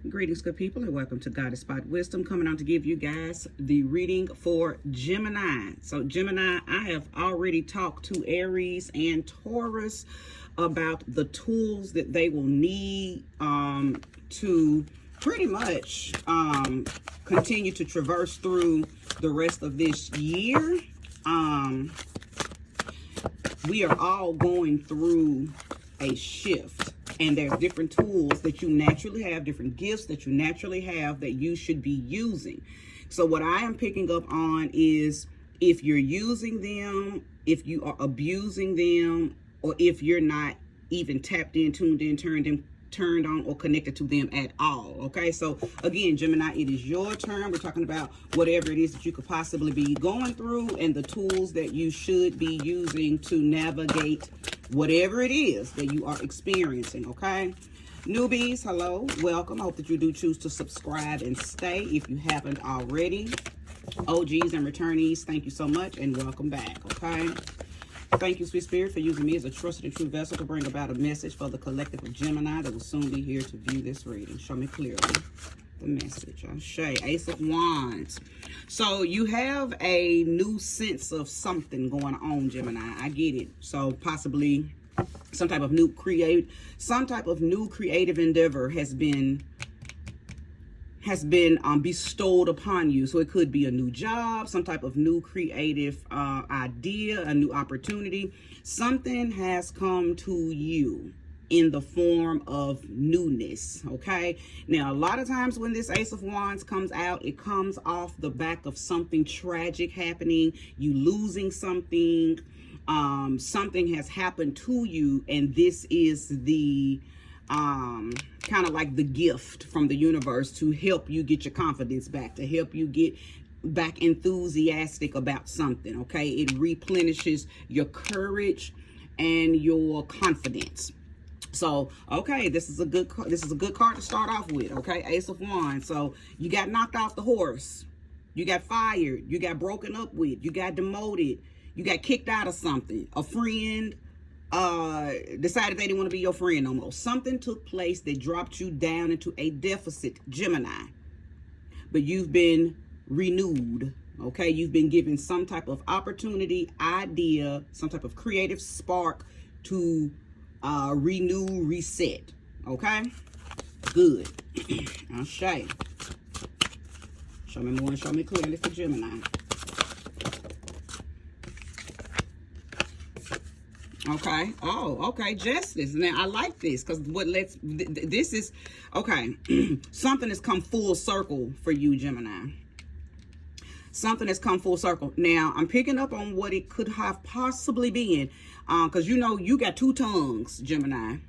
Greetings, good people, and welcome to Goddess Spot Wisdom, coming on to give you guys the reading for Gemini. So, Gemini, I have already talked to Aries and Taurus about the tools that they will need to pretty much continue to traverse through the rest of this year. We are all going through a shift. And there's different tools that you naturally have, different gifts that you naturally have that you should be using. So what I am picking up on is if you're using them, if you are abusing them, or if you're not even tapped in, tuned in, turned on, or connected to them at all. Okay, so again, Gemini, it is your turn. We're talking about whatever it is that you could possibly be going through and the tools that you should be using to navigate whatever it is that you are experiencing. Okay, newbies, hello, welcome. I hope that you do choose to subscribe and stay if you haven't already. OGs and returnees, thank you so much and welcome back. Okay, thank you, Sweet Spirit, for using me as a trusted and true vessel to bring about a message for the collective of Gemini that will soon be here to view this reading. Show me clearly the message. Shay, Ace of Wands. So you have a new sense of something going on, Gemini. I get it. So possibly some type of new creative endeavor has been bestowed upon you. So it could be a new job, some type of new creative idea, a new opportunity. Something has come to you in the form of newness. Okay, now a lot of times when this Ace of Wands comes out, it comes off the back of something tragic happening, you losing something, something has happened to you, and this is the kind of like the gift from the universe to help you get your confidence back, to help you get back enthusiastic about something. Okay, it replenishes your courage and your confidence. So, okay, this is a good card to start off with. Okay, Ace of Wands. So you got knocked off the horse, you got fired, you got broken up with, you got demoted, you got kicked out of something, a friend decided they didn't want to be your friend no more. Something took place that dropped you down into a deficit, Gemini. But you've been renewed. Okay, you've been given some type of opportunity, idea, some type of creative spark to renew, reset. Okay, good. I'll show you. Show me more and show me clearly for Gemini. Okay. Oh, okay. Justice. Now I like this because this is okay. Something has come full circle for you, Gemini. Something has come full circle. Now I'm picking up on what it could have possibly been, because you know you got two tongues, Gemini.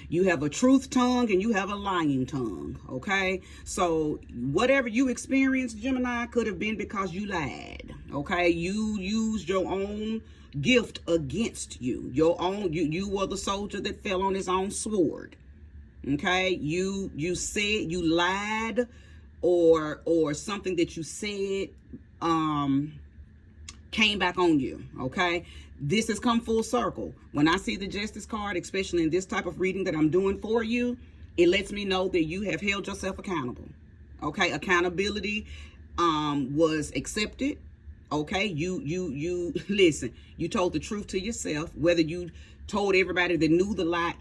You have a truth tongue and you have a lying tongue. Okay, so whatever you experienced, Gemini, could have been because you lied. Okay, you used your own gift against you. You were the soldier that fell on his own sword. Okay, you said, you lied, or something that you said came back on you. Okay, this has come full circle. When I see the Justice card, especially in this type of reading that I'm doing for you, it lets me know that you have held yourself accountable. Okay, accountability was accepted. Okay, you listen, you told the truth to yourself, whether you told everybody that knew the lie,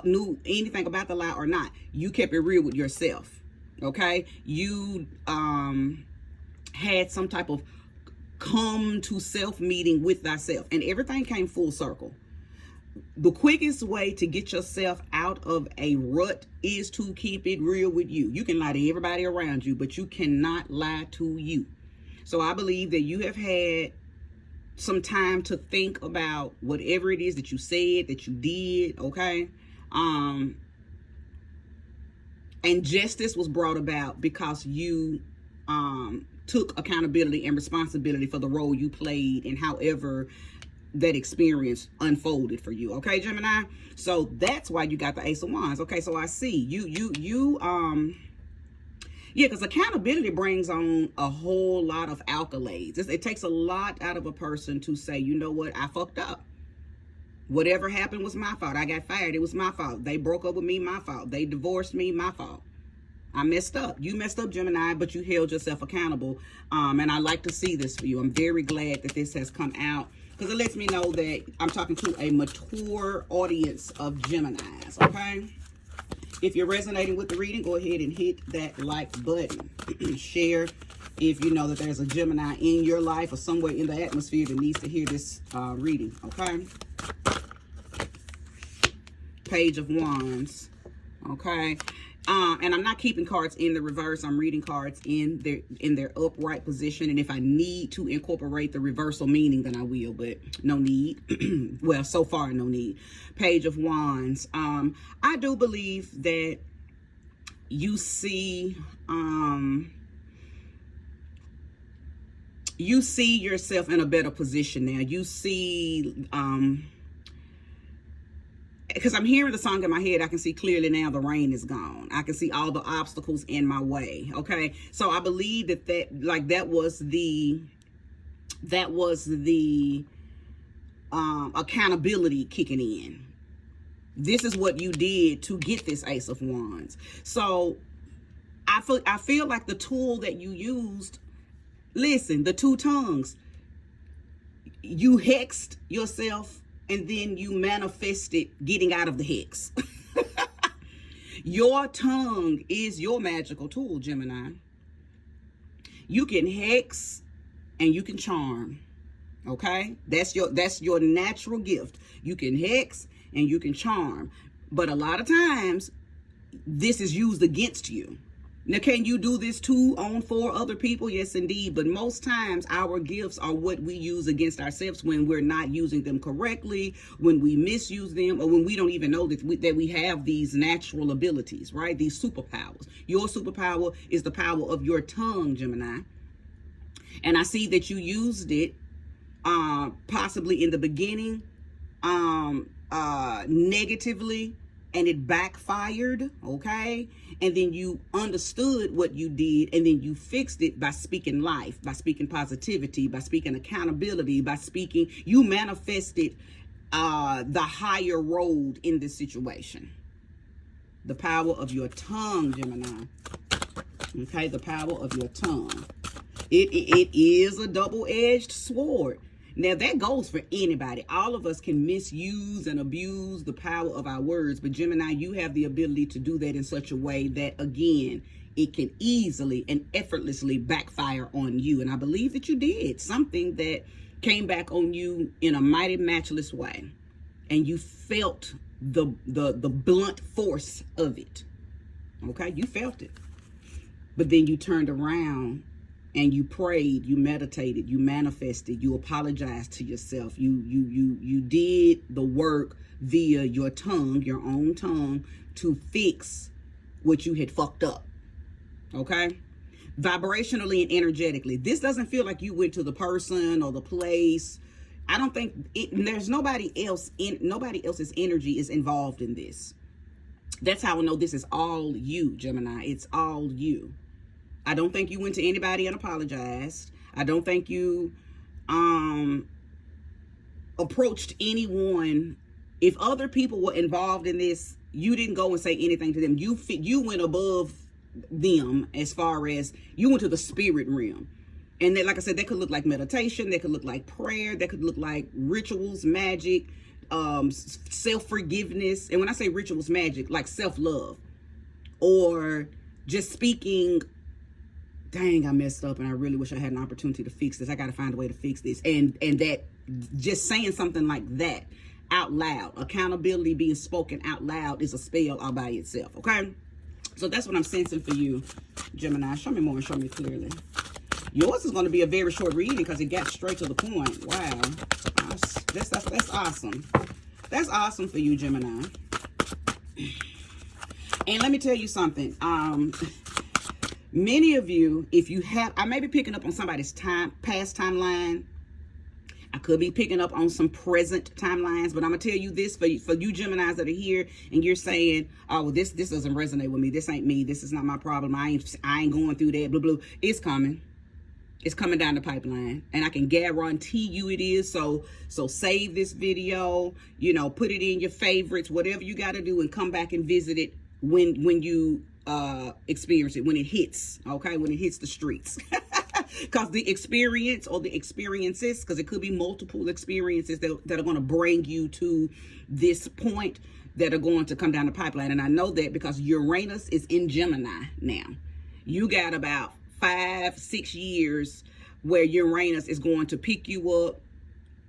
knew anything about the lie or not. You kept it real with yourself. Okay, you had some type of come to self meeting with thyself, and everything came full circle. The quickest way to get yourself out of a rut is to keep it real with you. You can lie to everybody around you, but you cannot lie to you. So I believe that you have had some time to think about whatever it is that you said, that you did, okay? And justice was brought about because you took accountability and responsibility for the role you played and however that experience unfolded for you. Okay, Gemini? So that's why you got the Ace of Wands. Okay, so I see yeah, because accountability brings on a whole lot of accolades. It takes a lot out of a person to say, you know what, I fucked up. Whatever happened was my fault. I got fired. It was my fault. They broke up with me, my fault. They divorced me, my fault. I messed up. You messed up, Gemini, but you held yourself accountable. And I like to see this for you. I'm very glad that this has come out, because it lets me know that I'm talking to a mature audience of Geminis, okay? If you're resonating with the reading, go ahead and hit that like button. Share if you know that there's a Gemini in your life or somewhere in the atmosphere that needs to hear this reading, okay? Page of Wands, okay? And I'm not keeping cards in the reverse. I'm reading cards in their upright position. And if I need to incorporate the reversal meaning, then I will, but no need. Well, so far, no need. Page of Wands. I do believe that you see yourself in a better position now. You see, because I'm hearing the song in my head, I can see clearly now the rain is gone. I can see all the obstacles in my way. Okay, so I believe that was the accountability kicking in. This is what you did to get this Ace of Wands. So I feel like the tool that you used. Listen, the two tongues. You hexed yourself, and then you manifested getting out of the hex. Your tongue is your magical tool, Gemini. You can hex and you can charm. Okay? That's your natural gift. You can hex and you can charm. But a lot of times, this is used against you. Now, can you do this too for other people? Yes, indeed. But most times our gifts are what we use against ourselves when we're not using them correctly, when we misuse them, or when we don't even know that we have these natural abilities, right? These superpowers. Your superpower is the power of your tongue, Gemini. And I see that you used it possibly in the beginning negatively, and it backfired, okay? And then you understood what you did, and then you fixed it by speaking life, by speaking positivity, by speaking accountability, you manifested the higher road in this situation. The power of your tongue, Gemini. Okay, the power of your tongue. It is a double-edged sword. Now, that goes for anybody. All of us can misuse and abuse the power of our words. But, Gemini, you have the ability to do that in such a way that, again, it can easily and effortlessly backfire on you. And I believe that you did something that came back on you in a mighty matchless way. And you felt the blunt force of it. Okay? You felt it. But then you turned around and you prayed, you meditated, you manifested, you apologized to yourself. You did the work via your tongue, your own tongue, to fix what you had fucked up. Okay? Vibrationally and energetically. This doesn't feel like you went to the person or the place. I don't think there's nobody else's energy is involved in this. That's how I know this is all you, Gemini. It's all you. I don't think you went to anybody and apologized. I don't think you approached anyone. If other people were involved in this, you didn't go and say anything to them. You went above them as far as you went to the spirit realm. And then, like I said, that could look like meditation. That could look like prayer. That could look like rituals, magic, self-forgiveness. And when I say rituals, magic, like self-love, or just speaking, dang, I messed up and I really wish I had an opportunity to fix this. I got to find a way to fix this. And that just saying something like that out loud, accountability being spoken out loud, is a spell all by itself. Okay. So that's what I'm sensing for you, Gemini. Show me more and show me clearly. Yours is going to be a very short reading because it got straight to the point. Wow. That's awesome. That's awesome for you, Gemini. And let me tell you something. Many of you, if you have, I may be picking up on somebody's past timeline. I could be picking up on some present timelines, but I'm gonna tell you this for you Geminis that are here, and you're saying, "Oh, well, this doesn't resonate with me. This ain't me. This is not my problem. I ain't going through that." Blah blah. It's coming. It's coming down the pipeline, and I can guarantee you it is. So save this video. You know, put it in your favorites, whatever you got to do, and come back and visit it when you experience it when it hits, okay, when it hits the streets. Because the experience or the experiences, because it could be multiple experiences that are going to bring you to this point that are going to come down the pipeline. And I know that because Uranus is in Gemini now. You got about 5-6 years where Uranus is going to pick you up,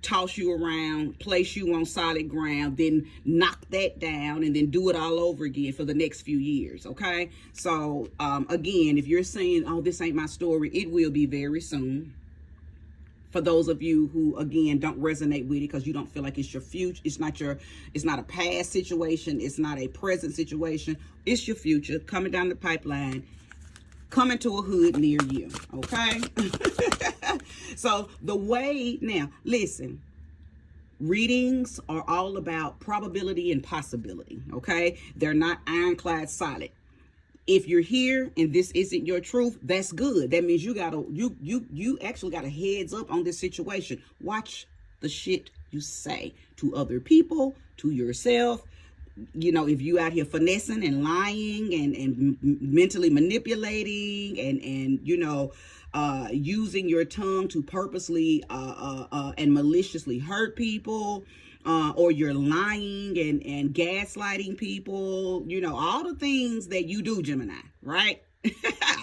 toss you around, place you on solid ground, then knock that down, and then do it all over again for the next few years, okay? So, again, if you're saying, oh, this ain't my story, it will be very soon. For those of you who, again, don't resonate with it because you don't feel like it's your future, it's not a past situation, it's not a present situation, it's your future coming down the pipeline, coming to a hood near you, okay? So the way, now, listen, readings are all about probability and possibility, okay? They're not ironclad solid. If you're here and this isn't your truth, that's good. That means you actually got a heads up on this situation. Watch the shit you say to other people, to yourself. You know, if you out here finessing and lying and mentally manipulating and you know, using your tongue to purposely and maliciously hurt people, or you're lying and gaslighting people, you know, all the things that you do, Gemini, right?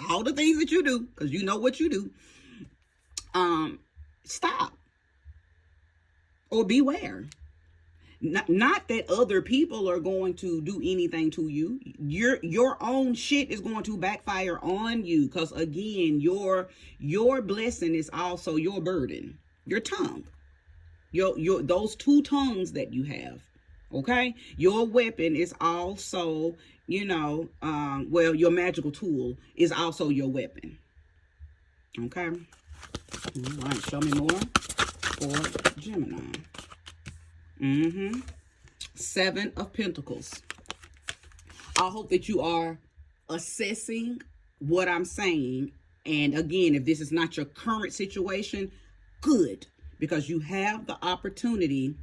All the things that you do, because you know what you do. Stop. Or beware. Not that other people are going to do anything to you. Your own shit is going to backfire on you, because again, your blessing is also your burden, your tongue, your those two tongues that you have. Okay, your weapon is also, you know, well, your magical tool is also your weapon. Okay, all right, show me more for Gemini. 7 of Pentacles. I hope that you are assessing what I'm saying. And again, if this is not your current situation, good, because you have the opportunity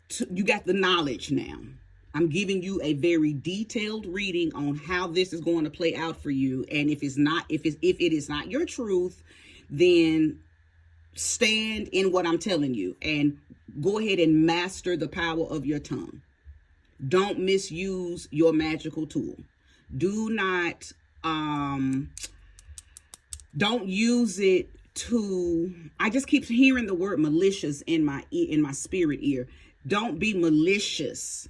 to, you got the knowledge now. I'm giving you a very detailed reading on how this is going to play out for you. And if it is not your truth, then stand in what I'm telling you and go ahead and master the power of your tongue. Don't misuse your magical tool. Do not, don't use it to, I just keep hearing the word malicious in my spirit ear. Don't be malicious,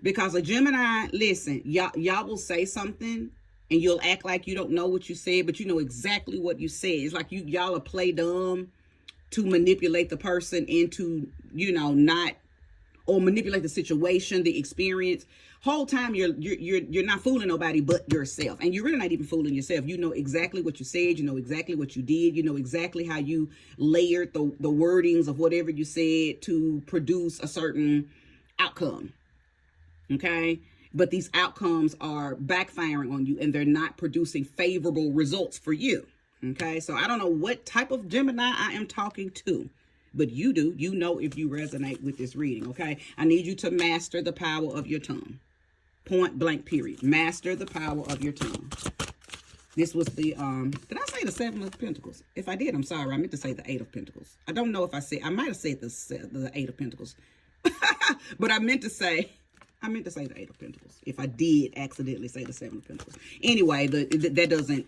because a Gemini, listen, y'all will say something and you'll act like you don't know what you said, but you know exactly what you said. It's like y'all will play dumb to manipulate the person into, you know, not, or manipulate the situation, the experience. Whole time you're not fooling nobody but yourself, and you're really not even fooling yourself. You know exactly what you said. You know exactly what you did. You know exactly how you layered the wordings of whatever you said to produce a certain outcome. Okay. But these outcomes are backfiring on you and they're not producing favorable results for you. Okay, so I don't know what type of Gemini I am talking to, but you do. You know if you resonate with this reading, okay? I need you to master the power of your tongue. Point blank, period. Master the power of your tongue. This was the, did I say the 7 of Pentacles? If I did, I'm sorry. I meant to say the 8 of Pentacles. I don't know if I might have said the 8 of Pentacles. But I meant to say the 8 of Pentacles. If I did accidentally say the 7 of Pentacles. Anyway, that doesn't,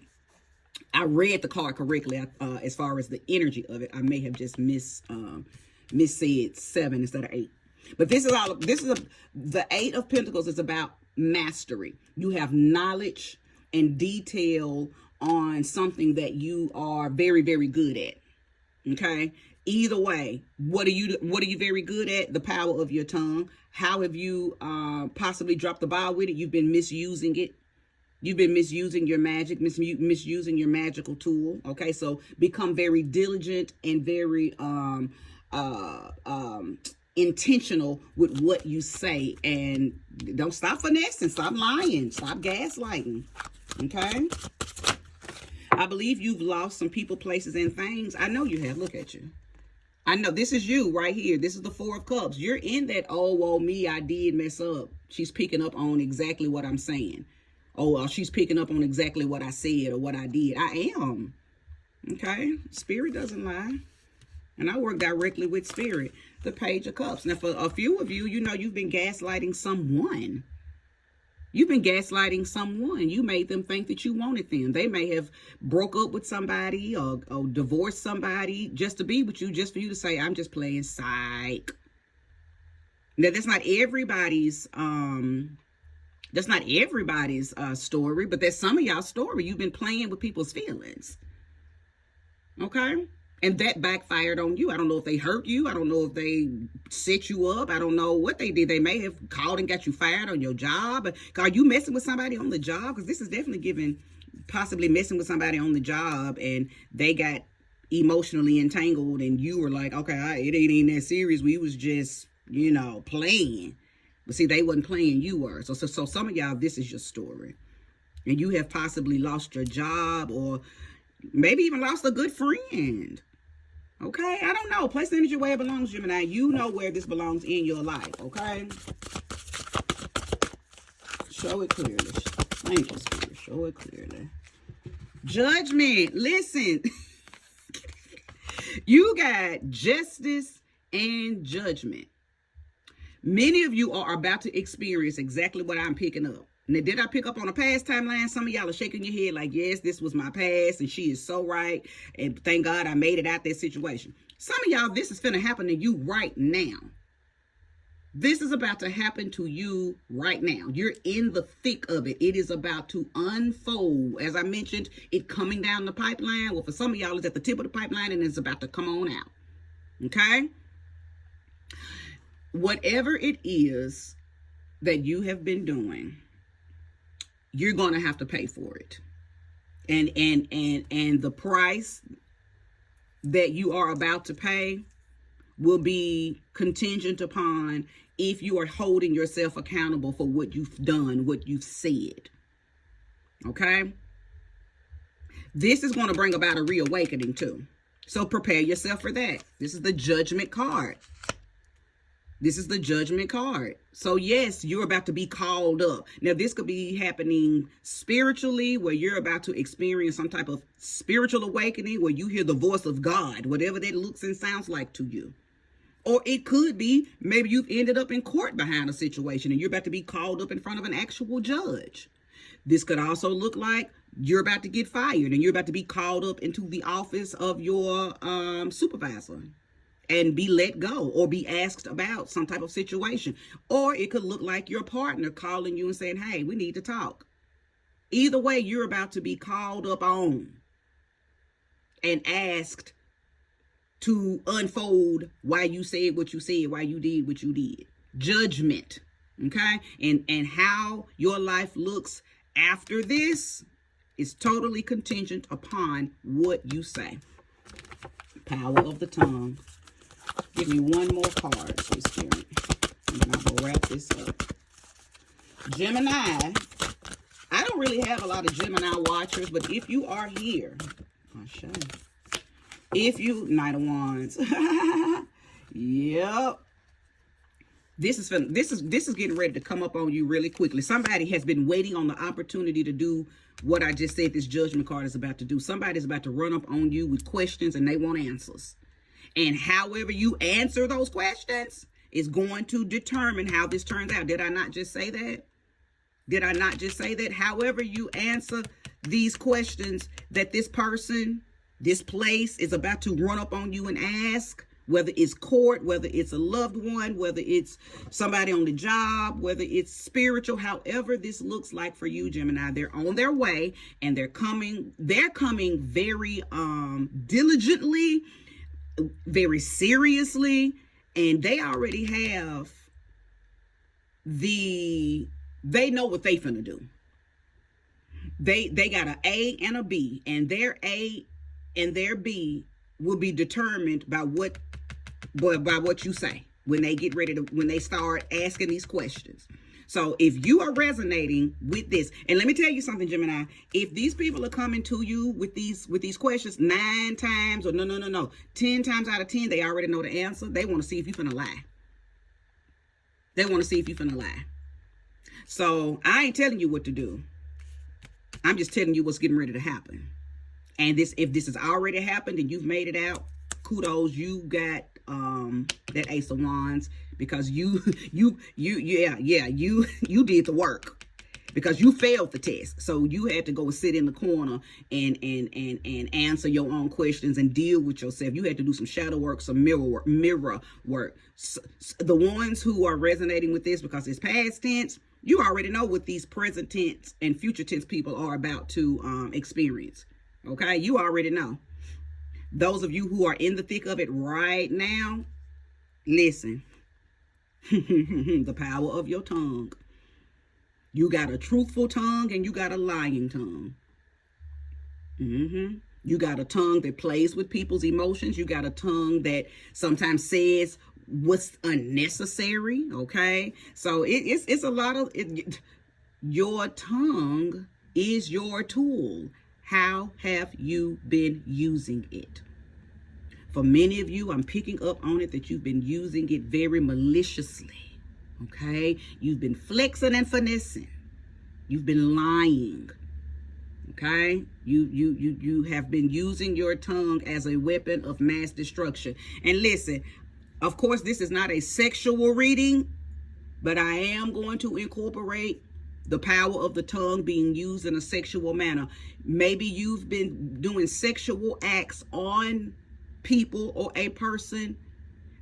I read the card correctly. As far as the energy of it, I may have just missaid 7 instead of 8. But the 8 of Pentacles is about mastery. You have knowledge and detail on something that you are very, very good at. Okay. Either way, what are you very good at? The power of your tongue. How have you possibly dropped the ball with it? You've been misusing it. You've been misusing your magic, misusing your magical tool. Okay, so become very diligent and very intentional with what you say, and don't stop finessing, stop lying, stop gaslighting. Okay. I believe you've lost some people, places, and things. I know you have. Look at you. I know this is you right here. This is the Four of Cups. You're in that, oh, well, me, I did mess up. She's picking up on exactly what I'm saying. Oh, well, she's picking up on exactly what I said or what I did. I am. Okay? Spirit doesn't lie. And I work directly with Spirit. The Page of Cups. Now, for a few of you, you know you've been gaslighting someone. You've been gaslighting someone. You made them think that you wanted them. They may have broke up with somebody or divorced somebody just to be with you, just for you to say, I'm just playing psych. Now, that's not everybody's story, but that's some of y'all's story. You've been playing with people's feelings. Okay? And that backfired on you. I don't know if they hurt you. I don't know if they set you up. I don't know what they did. They may have called and got you fired on your job. Are you messing with somebody on the job? Because this is definitely giving possibly messing with somebody on the job and they got emotionally entangled and you were like, okay, it ain't even that serious. We was just, playing. But see, they wasn't playing, you were. So some of y'all, this is your story. And you have possibly lost your job or maybe even lost a good friend. Okay, I don't know. Place the energy where it belongs, Gemini. You know where this belongs in your life, okay? Show it clearly. Thank you, Spirit. Show it clearly. Judgment. Listen. You got justice and judgment. Many of you are about to experience exactly what I'm picking up. Now, did I pick up on a past timeline? Some of y'all are shaking your head like, yes, this was my past, and she is so right, and thank God I made it out that situation. Some of y'all, this is finna happen to you right now. This is about to happen to you right now. You're in the thick of it. It is about to unfold. As I mentioned, it coming down the pipeline. Well, for some of y'all, it's at the tip of the pipeline, and it's about to come on out. Okay? Whatever it is that you have been doing, you're going to have to pay for it. And the price that you are about to pay will be contingent upon if you are holding yourself accountable for what you've done, what you've said. Okay? This is going to bring about a reawakening too. So prepare yourself for that. This is the Judgment card. This is the Judgment card. So yes, you're about to be called up. Now, this could be happening spiritually, where you're about to experience some type of spiritual awakening, where you hear the voice of God, whatever that looks and sounds like to you. Or it could be, maybe you've ended up in court behind a situation and you're about to be called up in front of an actual judge. This could also look like you're about to get fired and you're about to be called up into the office of your supervisor and be let go or be asked about some type of situation. Or it could look like your partner calling you and saying, hey, we need to talk. Either way, you're about to be called up on and asked to unfold why you said what you said, why you did what you did. Judgment, okay? And how your life looks after this is totally contingent upon what you say. Power of the tongue. Give me one more card, Sweet Spirit. And then I'm going to wrap this up. Gemini. I don't really have a lot of Gemini watchers, but if you are here, I'll show you. If you, Knight of Wands. Yep. This is getting ready to come up on you really quickly. Somebody has been waiting on the opportunity to do what I just said this Judgment card is about to do. Somebody's about to run up on you with questions and they want answers. And however you answer those questions is going to determine how this turns out. Did I not just say that? Did I not just say that? However you answer these questions that this person, this place is about to run up on you and ask, whether it's court, whether it's a loved one, whether it's somebody on the job, whether it's spiritual, however this looks like for you, Gemini, they're on their way and they're coming very diligently, very seriously, and they already have they know what they finna do. They got an A and a B, and their A and their B will be determined by what you say when they get ready to, when they start asking these questions. So if you are resonating with this, and let me tell you something, Gemini, if these people are coming to you with these questions 9 times, or no, 10 times out of 10, they already know the answer. They want to see if you're finna lie. They want to see if you're finna lie. So I ain't telling you what to do. I'm just telling you what's getting ready to happen. And if this has already happened and you've made it out, kudos, you got that Ace of Wands, because you did the work, because you failed the test. So you had to go and sit in the corner and answer your own questions and deal with yourself. You had to do some shadow work, some mirror work. So the ones who are resonating with this, because it's past tense, you already know what these present tense and future tense people are about to experience. Okay, you already know. Those of you who are in the thick of it right now, listen. The power of your tongue. You got a truthful tongue and you got a lying tongue. You got a tongue that plays with people's emotions. You got a tongue that sometimes says what's unnecessary. Okay, so it's a lot of it. Your tongue is your tool. How have you been using it? For many of you, I'm picking up on it that you've been using it very maliciously. Okay? You've been flexing and finessing. You've been lying. Okay? You have been using your tongue as a weapon of mass destruction. And listen, of course, this is not a sexual reading, but I am going to incorporate the power of the tongue being used in a sexual manner. Maybe you've been doing sexual acts on people or a person,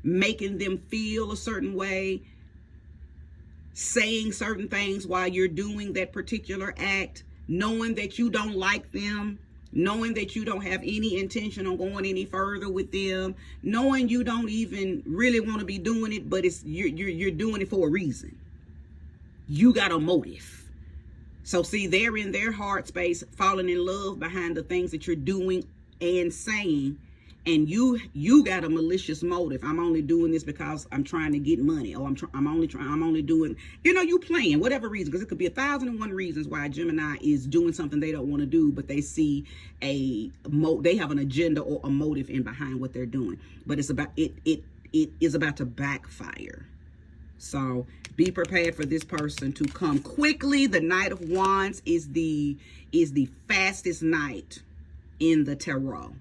making them feel a certain way, saying certain things while you're doing that particular act, knowing that you don't like them, knowing that you don't have any intention on going any further with them, knowing you don't even really want to be doing it, but you're doing it for a reason. You got a motive. So see, they're in their heart space, falling in love behind the things that you're doing and saying, and you got a malicious motive. I'm only doing this because I'm trying to get money, or I'm only doing, you playing, whatever reason, because it could be 1,001 reasons why Gemini is doing something they don't want to do, but they see they have an agenda or a motive in behind what they're doing. But it's about it is about to backfire. So be prepared for this person to come quickly. The Knight of Wands is the fastest knight in the tarot.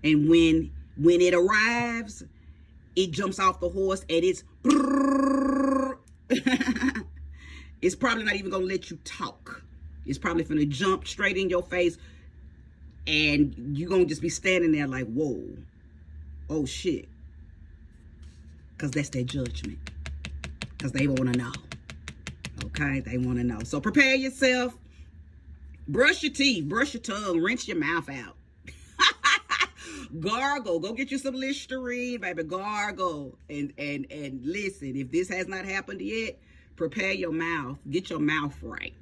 And when it arrives, it jumps off the horse and it's probably not even going to let you talk. It's probably going to jump straight in your face, and you're going to just be standing there like, whoa, oh shit. Because that's their judgment. Because they want to know. Okay, they want to know. So prepare yourself. Brush your teeth, brush your tongue, rinse your mouth out. Gargle. Go get you some Listerine, baby. Gargle. And listen, if this has not happened yet, prepare your mouth. Get your mouth right.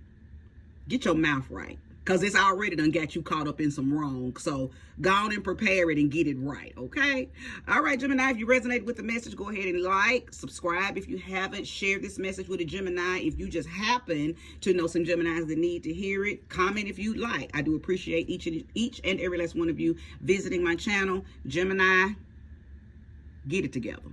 Get your mouth right. Because it's already done got you caught up in some wrong. So go on and prepare it and get it right, okay? All right, Gemini, if you resonate with the message, go ahead and like, subscribe if you haven't, share this message with a Gemini. If you just happen to know some Geminis that need to hear it, comment if you'd like. I do appreciate each and every last one of you visiting my channel. Gemini, get it together.